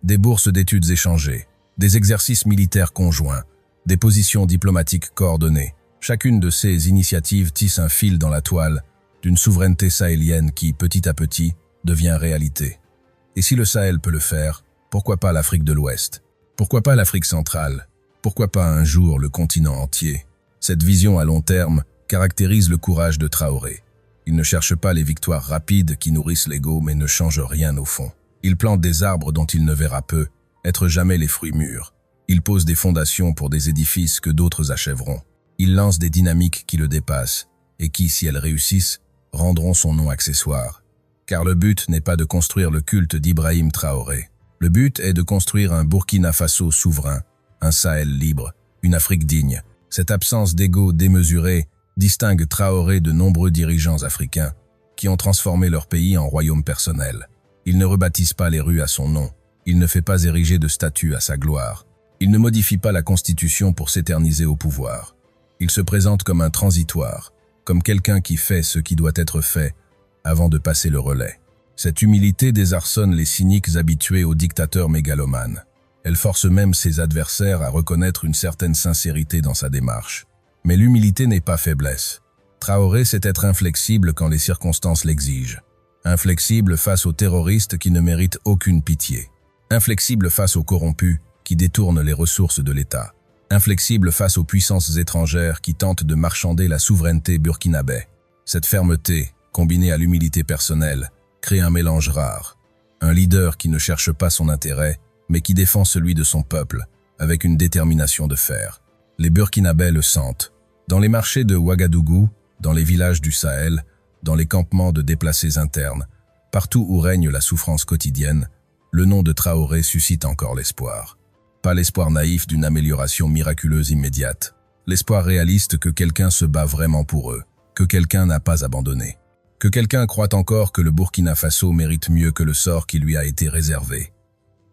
des bourses d'études échangées, des exercices militaires conjoints, des positions diplomatiques coordonnées. Chacune de ces initiatives tisse un fil dans la toile d'une souveraineté sahélienne qui, petit à petit, devient réalité. Et si le Sahel peut le faire, pourquoi pas l'Afrique de l'Ouest? Pourquoi pas l'Afrique centrale? Pourquoi pas un jour le continent entier? Cette vision à long terme caractérise le courage de Traoré. Il ne cherche pas les victoires rapides qui nourrissent l'ego mais ne change rien au fond. Il plante des arbres dont il ne verra peu, être jamais les fruits mûrs. Il pose des fondations pour des édifices que d'autres achèveront. Il lance des dynamiques qui le dépassent et qui, si elles réussissent, rendront son nom accessoire. Car le but n'est pas de construire le culte d'Ibrahim Traoré. Le but est de construire un Burkina Faso souverain, un Sahel libre, une Afrique digne. Cette absence d'ego démesuré distingue Traoré de nombreux dirigeants africains qui ont transformé leur pays en royaume personnel. Il ne rebaptise pas les rues à son nom. Il ne fait pas ériger de statues à sa gloire. Il ne modifie pas la Constitution pour s'éterniser au pouvoir. Il se présente comme un transitoire, comme quelqu'un qui fait ce qui doit être fait avant de passer le relais. Cette humilité désarçonne les cyniques habitués aux dictateurs mégalomanes. Elle force même ses adversaires à reconnaître une certaine sincérité dans sa démarche. Mais l'humilité n'est pas faiblesse. Traoré sait être inflexible quand les circonstances l'exigent. Inflexible face aux terroristes qui ne méritent aucune pitié. Inflexible face aux corrompus qui détournent les ressources de l'État. Inflexible face aux puissances étrangères qui tentent de marchander la souveraineté burkinabé. Cette fermeté, combinée à l'humilité personnelle, crée un mélange rare. Un leader qui ne cherche pas son intérêt, mais qui défend celui de son peuple, avec une détermination de fer. Les Burkinabés le sentent. Dans les marchés de Ouagadougou, dans les villages du Sahel, dans les campements de déplacés internes, partout où règne la souffrance quotidienne, le nom de Traoré suscite encore l'espoir. Pas l'espoir naïf d'une amélioration miraculeuse immédiate. L'espoir réaliste que quelqu'un se bat vraiment pour eux, que quelqu'un n'a pas abandonné. Que quelqu'un croit encore que le Burkina Faso mérite mieux que le sort qui lui a été réservé.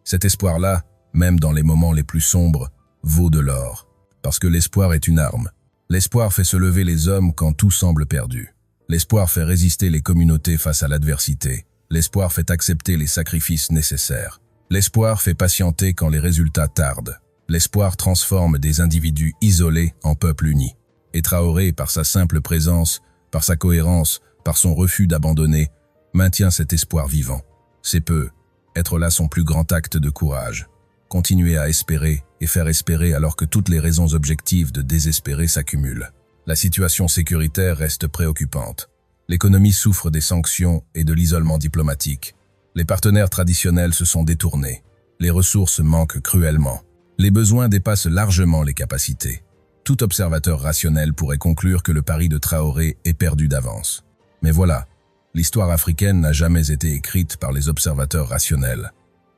Cet espoir-là, même dans les moments les plus sombres, vaut de l'or. Parce que l'espoir est une arme. L'espoir fait se lever les hommes quand tout semble perdu. L'espoir fait résister les communautés face à l'adversité. L'espoir fait accepter les sacrifices nécessaires. L'espoir fait patienter quand les résultats tardent. L'espoir transforme des individus isolés en peuples unis. Et Traoré, par sa simple présence, par sa cohérence, par son refus d'abandonner, maintient cet espoir vivant. C'est peu. Être là son plus grand acte de courage. Continuer à espérer et faire espérer alors que toutes les raisons objectives de désespérer s'accumulent. La situation sécuritaire reste préoccupante. L'économie souffre des sanctions et de l'isolement diplomatique. Les partenaires traditionnels se sont détournés. Les ressources manquent cruellement. Les besoins dépassent largement les capacités. Tout observateur rationnel pourrait conclure que le pari de Traoré est perdu d'avance. Mais voilà, l'histoire africaine n'a jamais été écrite par les observateurs rationnels.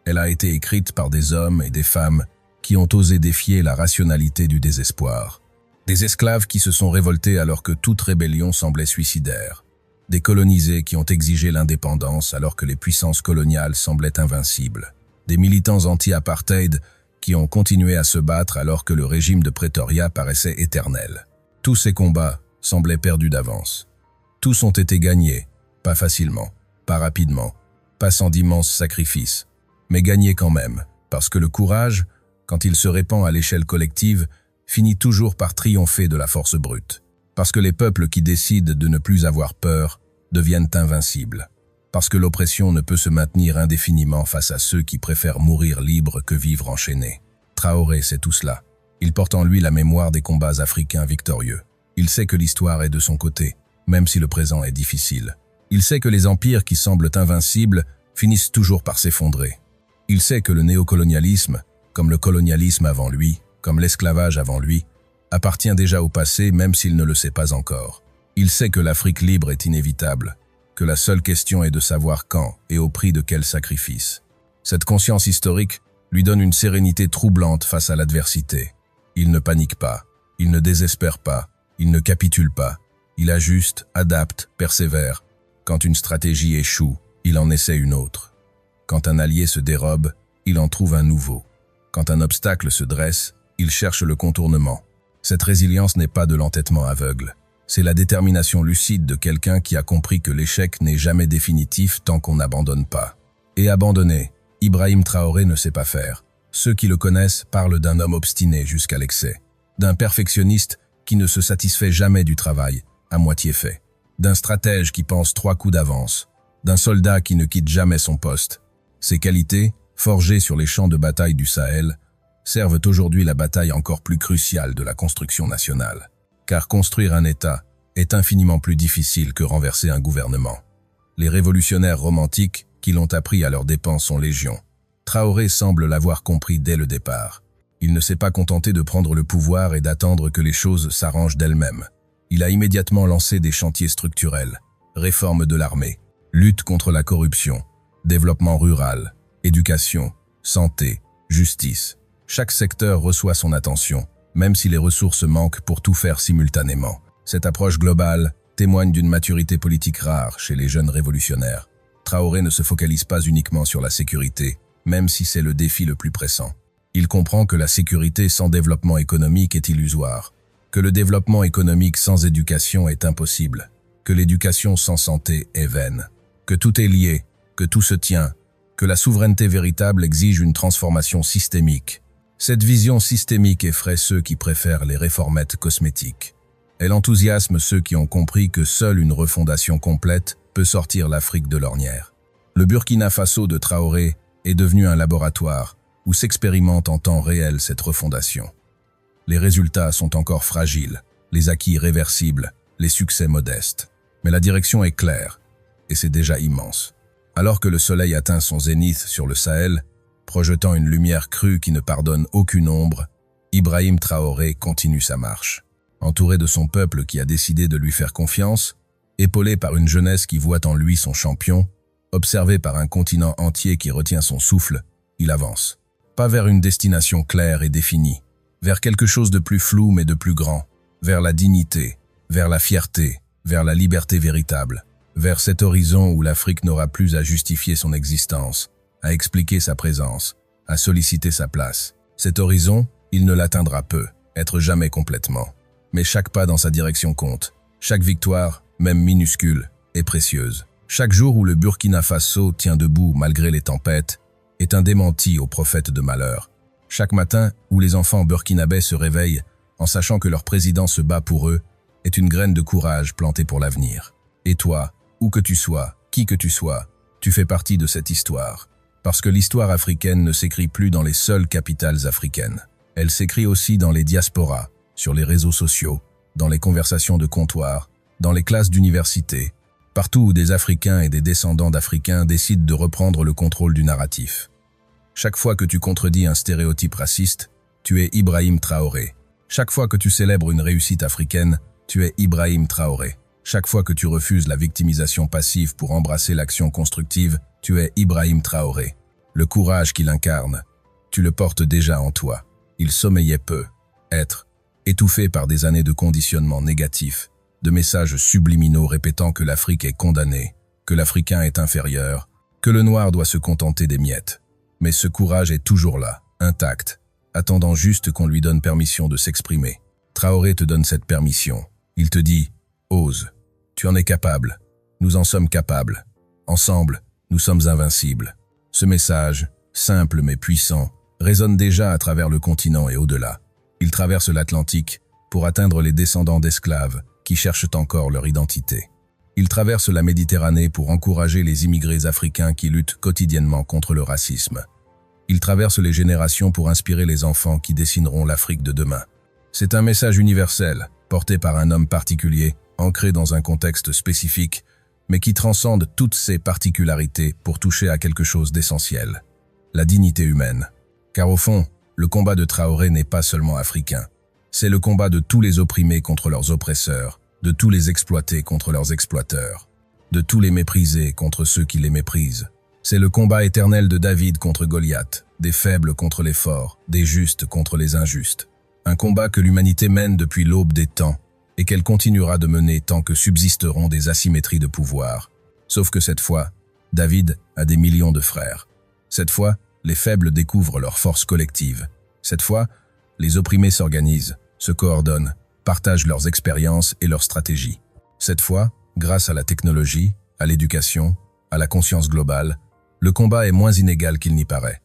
Elle a été écrite par des hommes et des femmes qui ont osé défier la rationalité du désespoir. Des esclaves qui se sont révoltés alors que toute rébellion semblait suicidaire. Des colonisés qui ont exigé l'indépendance alors que les puissances coloniales semblaient invincibles. Des militants anti-apartheid qui ont continué à se battre alors que le régime de Pretoria paraissait éternel. Tous ces combats semblaient perdus d'avance. Tous ont été gagnés, pas facilement, pas rapidement, pas sans d'immenses sacrifices, mais gagnés quand même, parce que le courage, quand il se répand à l'échelle collective, finit toujours par triompher de la force brute. Parce que les peuples qui décident de ne plus avoir peur deviennent invincibles. Parce que l'oppression ne peut se maintenir indéfiniment face à ceux qui préfèrent mourir libres que vivre enchaînés. Traoré sait tout cela. Il porte en lui la mémoire des combats africains victorieux. Il sait que l'histoire est de son côté, même si le présent est difficile. Il sait que les empires qui semblent invincibles finissent toujours par s'effondrer. Il sait que le néocolonialisme, comme le colonialisme avant lui, comme l'esclavage avant lui, appartient déjà au passé même s'il ne le sait pas encore. Il sait que l'Afrique libre est inévitable, que la seule question est de savoir quand et au prix de quel sacrifice. Cette conscience historique lui donne une sérénité troublante face à l'adversité. Il ne panique pas, il ne désespère pas, il ne capitule pas. Il ajuste, adapte, persévère. Quand une stratégie échoue, il en essaie une autre. Quand un allié se dérobe, il en trouve un nouveau. Quand un obstacle se dresse, il cherche le contournement. Cette résilience n'est pas de l'entêtement aveugle. C'est la détermination lucide de quelqu'un qui a compris que l'échec n'est jamais définitif tant qu'on n'abandonne pas. Et abandonner, Ibrahim Traoré ne sait pas faire. Ceux qui le connaissent parlent d'un homme obstiné jusqu'à l'excès, d'un perfectionniste qui ne se satisfait jamais du travail, à moitié fait, d'un stratège qui pense 3 coups d'avance, d'un soldat qui ne quitte jamais son poste. Ces qualités, forgées sur les champs de bataille du Sahel, servent aujourd'hui la bataille encore plus cruciale de la construction nationale. Car construire un État est infiniment plus difficile que renverser un gouvernement. Les révolutionnaires romantiques qui l'ont appris à leurs dépens sont légion. Traoré semble l'avoir compris dès le départ. Il ne s'est pas contenté de prendre le pouvoir et d'attendre que les choses s'arrangent d'elles-mêmes. Il a immédiatement lancé des chantiers structurels, réforme de l'armée, lutte contre la corruption, développement rural, éducation, santé, justice. Chaque secteur reçoit son attention, même si les ressources manquent pour tout faire simultanément. Cette approche globale témoigne d'une maturité politique rare chez les jeunes révolutionnaires. Traoré ne se focalise pas uniquement sur la sécurité, même si c'est le défi le plus pressant. Il comprend que la sécurité sans développement économique est illusoire, que le développement économique sans éducation est impossible, que l'éducation sans santé est vaine, que tout est lié, que tout se tient, que la souveraineté véritable exige une transformation systémique. Cette vision systémique effraie ceux qui préfèrent les réformettes cosmétiques. Elle enthousiasme ceux qui ont compris que seule une refondation complète peut sortir l'Afrique de l'ornière. Le Burkina Faso de Traoré est devenu un laboratoire où s'expérimente en temps réel cette refondation. Les résultats sont encore fragiles, les acquis irréversibles, les succès modestes. Mais la direction est claire, et c'est déjà immense. Alors que le soleil atteint son zénith sur le Sahel, projetant une lumière crue qui ne pardonne aucune ombre, Ibrahim Traoré continue sa marche. Entouré de son peuple qui a décidé de lui faire confiance, épaulé par une jeunesse qui voit en lui son champion, observé par un continent entier qui retient son souffle, il avance. Pas vers une destination claire et définie, vers quelque chose de plus flou mais de plus grand, vers la dignité, vers la fierté, vers la liberté véritable, vers cet horizon où l'Afrique n'aura plus à justifier son existence, à expliquer sa présence, à solliciter sa place. Cet horizon, il ne l'atteindra peu, être jamais complètement. Mais chaque pas dans sa direction compte. Chaque victoire, même minuscule, est précieuse. Chaque jour où le Burkina Faso tient debout malgré les tempêtes est un démenti aux prophètes de malheur. Chaque matin où les enfants burkinabés se réveillent en sachant que leur président se bat pour eux est une graine de courage plantée pour l'avenir. Et toi, où que tu sois, qui que tu sois, tu fais partie de cette histoire. Parce que l'histoire africaine ne s'écrit plus dans les seules capitales africaines. Elle s'écrit aussi dans les diasporas, sur les réseaux sociaux, dans les conversations de comptoir, dans les classes d'université, partout où des Africains et des descendants d'Africains décident de reprendre le contrôle du narratif. Chaque fois que tu contredis un stéréotype raciste, tu es Ibrahim Traoré. Chaque fois que tu célèbres une réussite africaine, tu es Ibrahim Traoré. Chaque fois que tu refuses la victimisation passive pour embrasser l'action constructive, tu es Ibrahim Traoré. Le courage qu'il incarne, tu le portes déjà en toi. Il sommeillait peu, être, étouffé par des années de conditionnement négatif, de messages subliminaux répétant que l'Afrique est condamnée, que l'Africain est inférieur, que le Noir doit se contenter des miettes. Mais ce courage est toujours là, intact, attendant juste qu'on lui donne permission de s'exprimer. Traoré te donne cette permission. Il te dit « Ose, tu en es capable, nous en sommes capables. Ensemble, nous sommes invincibles. » Ce message, simple mais puissant, résonne déjà à travers le continent et au-delà. Il traverse l'Atlantique pour atteindre les descendants d'esclaves qui cherchent encore leur identité. Il traverse la Méditerranée pour encourager les immigrés africains qui luttent quotidiennement contre le racisme. Il traverse les générations pour inspirer les enfants qui dessineront l'Afrique de demain. C'est un message universel, porté par un homme particulier, ancré dans un contexte spécifique, mais qui transcende toutes ses particularités pour toucher à quelque chose d'essentiel, la dignité humaine. Car au fond, le combat de Traoré n'est pas seulement africain. C'est le combat de tous les opprimés contre leurs oppresseurs, de tous les exploités contre leurs exploiteurs, de tous les méprisés contre ceux qui les méprisent. C'est le combat éternel de David contre Goliath, des faibles contre les forts, des justes contre les injustes. Un combat que l'humanité mène depuis l'aube des temps et qu'elle continuera de mener tant que subsisteront des asymétries de pouvoir. Sauf que cette fois, David a des millions de frères. Cette fois, les faibles découvrent leur force collective. Cette fois, les opprimés s'organisent, se coordonnent, partagent leurs expériences et leurs stratégies. Cette fois, grâce à la technologie, à l'éducation, à la conscience globale, le combat est moins inégal qu'il n'y paraît.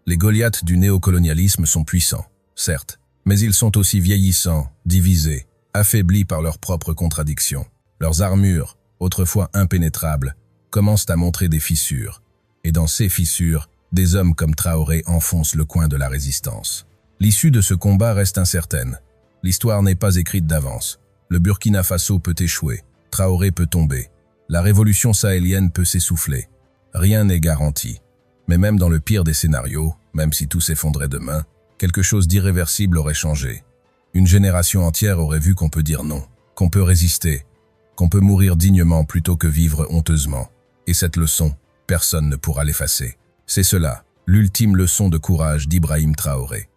Les Goliaths du néocolonialisme sont puissants, certes, mais ils sont aussi vieillissants, divisés, affaiblis par leurs propres contradictions. Leurs armures, autrefois impénétrables, commencent à montrer des fissures. Et dans ces fissures, des hommes comme Traoré enfoncent le coin de la résistance. L'issue de ce combat reste incertaine. L'histoire n'est pas écrite d'avance. Le Burkina Faso peut échouer, Traoré peut tomber, la révolution sahélienne peut s'essouffler. Rien n'est garanti. Mais même dans le pire des scénarios, même si tout s'effondrait demain, quelque chose d'irréversible aurait changé. Une génération entière aurait vu qu'on peut dire non, qu'on peut résister, qu'on peut mourir dignement plutôt que vivre honteusement. Et cette leçon, personne ne pourra l'effacer. C'est cela, l'ultime leçon de courage d'Ibrahim Traoré.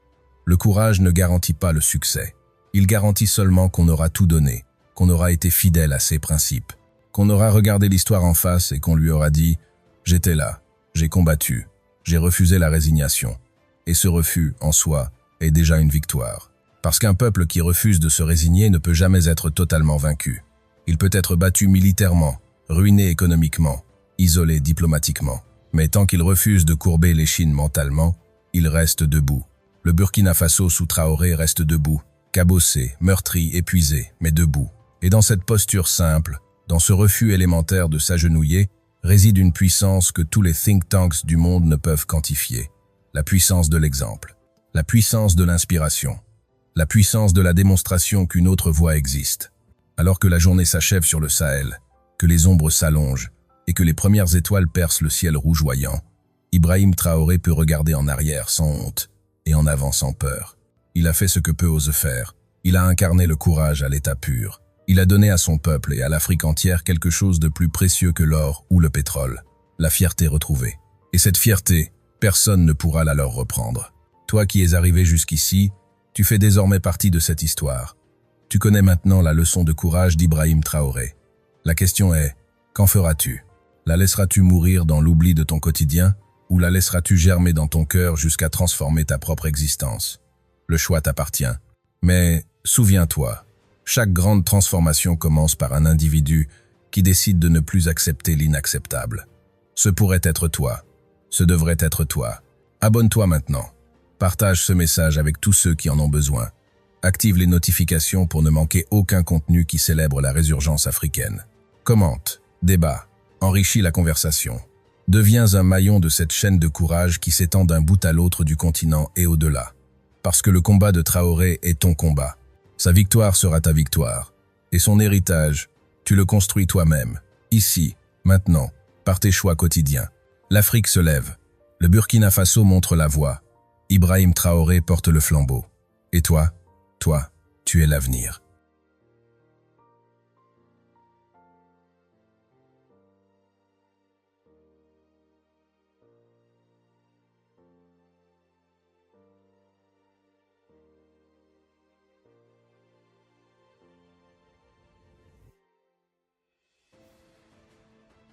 Le courage ne garantit pas le succès. Il garantit seulement qu'on aura tout donné, qu'on aura été fidèle à ses principes, qu'on aura regardé l'histoire en face et qu'on lui aura dit « J'étais là, j'ai combattu, j'ai refusé la résignation ». Et ce refus, en soi, est déjà une victoire. Parce qu'un peuple qui refuse de se résigner ne peut jamais être totalement vaincu. Il peut être battu militairement, ruiné économiquement, isolé diplomatiquement. Mais tant qu'il refuse de courber l'échine mentalement, il reste debout. Le Burkina Faso sous Traoré reste debout, cabossé, meurtri, épuisé, mais debout. Et dans cette posture simple, dans ce refus élémentaire de s'agenouiller, réside une puissance que tous les think tanks du monde ne peuvent quantifier. La puissance de l'exemple, la puissance de l'inspiration, la puissance de la démonstration qu'une autre voie existe. Alors que la journée s'achève sur le Sahel, que les ombres s'allongent et que les premières étoiles percent le ciel rougeoyant, Ibrahim Traoré peut regarder en arrière sans honte et en avant sans peur. Il a fait ce que peu ose faire. Il a incarné le courage à l'état pur. Il a donné à son peuple et à l'Afrique entière quelque chose de plus précieux que l'or ou le pétrole, la fierté retrouvée. Et cette fierté, personne ne pourra la leur reprendre. Toi qui es arrivé jusqu'ici, tu fais désormais partie de cette histoire. Tu connais maintenant la leçon de courage d'Ibrahim Traoré. La question est, qu'en feras-tu? La laisseras-tu mourir dans l'oubli de ton quotidien ou la laisseras-tu germer dans ton cœur jusqu'à transformer ta propre existence? Le choix t'appartient. Mais souviens-toi, chaque grande transformation commence par un individu qui décide de ne plus accepter l'inacceptable. Ce pourrait être toi. Ce devrait être toi. Abonne-toi maintenant. Partage ce message avec tous ceux qui en ont besoin. Active les notifications pour ne manquer aucun contenu qui célèbre la résurgence africaine. Commente, débat, enrichis la conversation. Deviens un maillon de cette chaîne de courage qui s'étend d'un bout à l'autre du continent et au-delà. Parce que le combat de Traoré est ton combat. Sa victoire sera ta victoire. Et son héritage, tu le construis toi-même, ici, maintenant, par tes choix quotidiens. L'Afrique se lève. Le Burkina Faso montre la voie. Ibrahim Traoré porte le flambeau. Et toi, tu es l'avenir.